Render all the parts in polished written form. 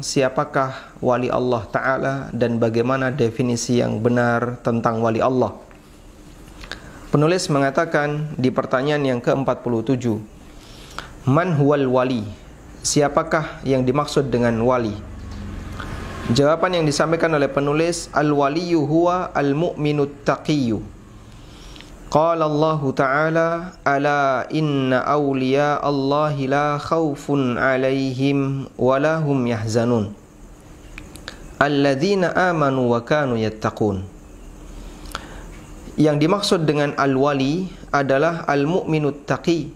siapakah wali Allah Ta'ala dan bagaimana definisi yang benar tentang wali Allah. Penulis mengatakan di pertanyaan yang ke-47, Man huwal wali? Siapakah yang dimaksud dengan wali? Jawaban yang disampaikan oleh penulis, Al-waliyu huwa al-mu'minut taqiyyu. Qala Allah Ta'ala, Ala inna awliya Allahi la khawfun alaihim wa lahum yahzanun. Alladzina amanu wa kanu yattaqun. Yang dimaksud dengan al-wali adalah al-mu'minut taqi,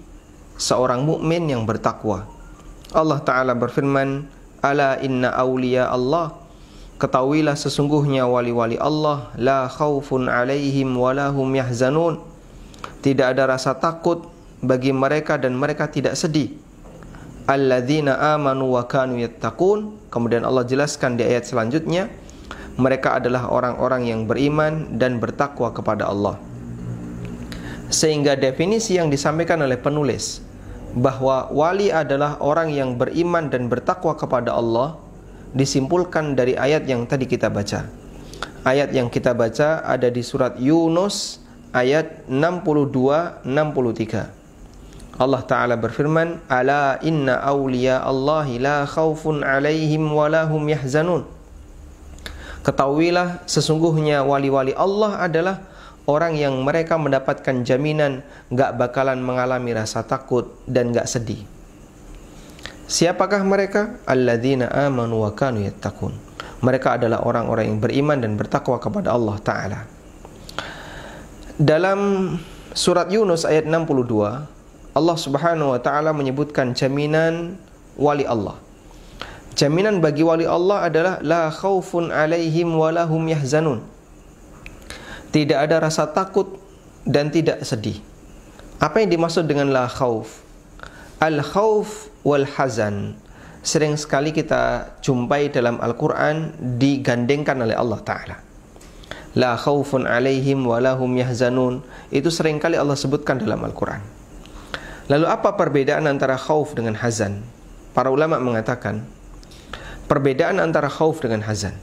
seorang mukmin yang bertakwa. Allah Ta'ala berfirman, Ala inna awliya Allah, ketahuilah sesungguhnya wali-wali Allah, la khawfun alaihim wa lahum yahzanun, tidak ada rasa takut bagi mereka dan mereka tidak sedih. Alladzina amanu wa kanu yattaqun. Kemudian Allah jelaskan di ayat selanjutnya, mereka adalah orang-orang yang beriman dan bertakwa kepada Allah. Sehingga definisi yang disampaikan oleh penulis bahwa wali adalah orang yang beriman dan bertakwa kepada Allah disimpulkan dari ayat yang tadi kita baca. Ayat yang kita baca ada di surat Yunus ayat 62-63. Allah Ta'ala berfirman, Ala inna awliya Allahi la khawfun alaihim wa lahum yahzanun. Ketahuilah sesungguhnya wali-wali Allah adalah orang yang mereka mendapatkan jaminan gak bakalan mengalami rasa takut dan gak sedih. Siapakah mereka? Alladzina amanu wa kanu yattaqun. Mereka adalah orang-orang yang beriman dan bertakwa kepada Allah Ta'ala. Dalam surat Yunus ayat 62, Allah Subhanahu wa Ta'ala menyebutkan jaminan wali Allah. Jaminan bagi wali Allah adalah la khaufun alaihim wa lahum yahzanun. Tidak ada rasa takut dan tidak sedih. Apa yang dimaksud dengan la khauf? Al-khauf wal hazan sering sekali kita jumpai dalam Al-Quran digandengkan oleh Allah Ta'ala. La khaufun alaihim wa lahum yahzanun, itu sering kali Allah sebutkan dalam Al-Quran. Lalu apa perbedaan antara khauf dengan hazan? Para ulama mengatakan perbedaan antara khauf dengan hazan.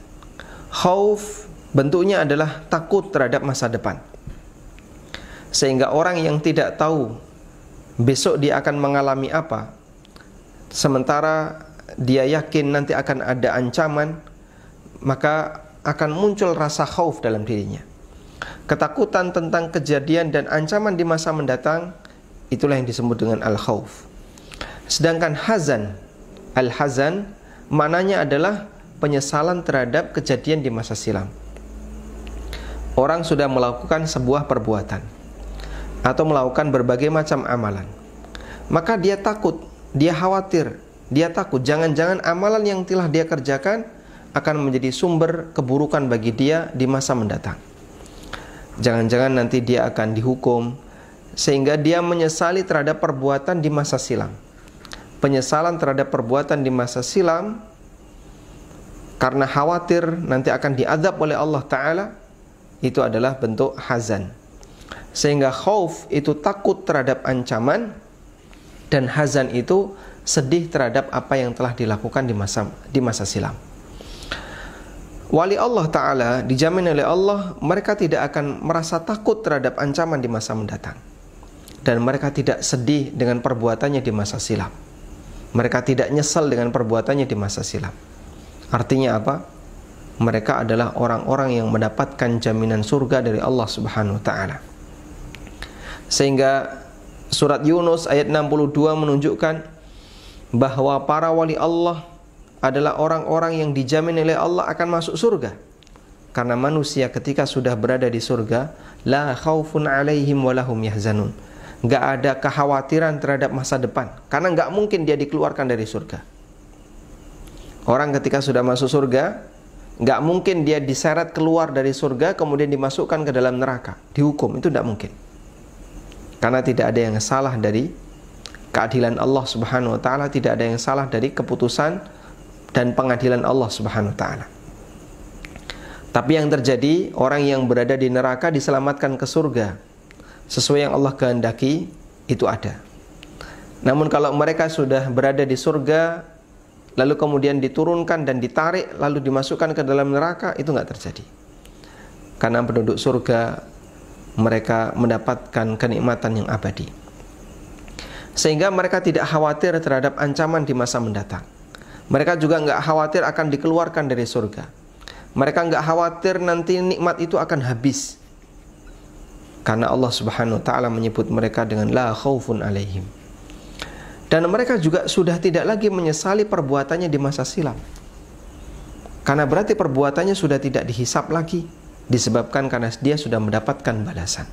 Khauf bentuknya adalah takut terhadap masa depan, sehingga orang yang tidak tahu besok dia akan mengalami apa, sementara dia yakin nanti akan ada ancaman, maka akan muncul rasa khauf dalam dirinya. Ketakutan tentang kejadian dan ancaman di masa mendatang, itulah yang disebut dengan al-khauf. Sedangkan hazan, al-hazan maknanya adalah penyesalan terhadap kejadian di masa silam. Orang sudah melakukan sebuah perbuatan atau melakukan berbagai macam amalan, maka dia takut, dia khawatir, dia takut jangan-jangan amalan yang telah dia kerjakan akan menjadi sumber keburukan bagi dia di masa mendatang. Jangan-jangan nanti dia akan dihukum, sehingga dia menyesali terhadap perbuatan di masa silam. Penyesalan terhadap perbuatan di masa silam karena khawatir nanti akan diazab oleh Allah Ta'ala, itu adalah bentuk hazan. Sehingga khauf itu takut terhadap ancaman, dan hazan itu sedih terhadap apa yang telah dilakukan di masa silam. Wali Allah Ta'ala dijamin oleh Allah, mereka tidak akan merasa takut terhadap ancaman di masa mendatang, dan mereka tidak sedih dengan perbuatannya di masa silam. Mereka tidak nyesal dengan perbuatannya di masa silam. Artinya apa? Mereka adalah orang-orang yang mendapatkan jaminan surga dari Allah Subhanahu wa Ta'ala. Sehingga surat Yunus ayat 62 menunjukkan bahwa para wali Allah adalah orang-orang yang dijamin oleh Allah akan masuk surga. Karena manusia ketika sudah berada di surga, la khaufun alaihim wa lahum yahzanun, gak ada kekhawatiran terhadap masa depan, karena gak mungkin dia dikeluarkan dari surga. Orang ketika sudah masuk surga, gak mungkin dia diseret keluar dari surga kemudian dimasukkan ke dalam neraka, dihukum, itu gak mungkin. Karena tidak ada yang salah dari keadilan Allah Subhanahu wa Ta'ala, tidak ada yang salah dari keputusan dan pengadilan Allah Subhanahu wa Ta'ala. Tapi yang terjadi, orang yang berada di neraka diselamatkan ke surga sesuai yang Allah kehendaki, itu ada. Namun kalau mereka sudah berada di surga lalu kemudian diturunkan dan ditarik lalu dimasukkan ke dalam neraka, itu nggak terjadi. Karena penduduk surga mereka mendapatkan kenikmatan yang abadi, sehingga mereka tidak khawatir terhadap ancaman di masa mendatang. Mereka juga nggak khawatir akan dikeluarkan dari surga. Mereka nggak khawatir nanti nikmat itu akan habis, karena Allah Subhanahu wa ta'ala menyebut mereka dengan la khaufun alaihim. Dan mereka juga sudah tidak lagi menyesali perbuatannya di masa silam, karena berarti perbuatannya sudah tidak dihisap lagi, disebabkan karena dia sudah mendapatkan balasan.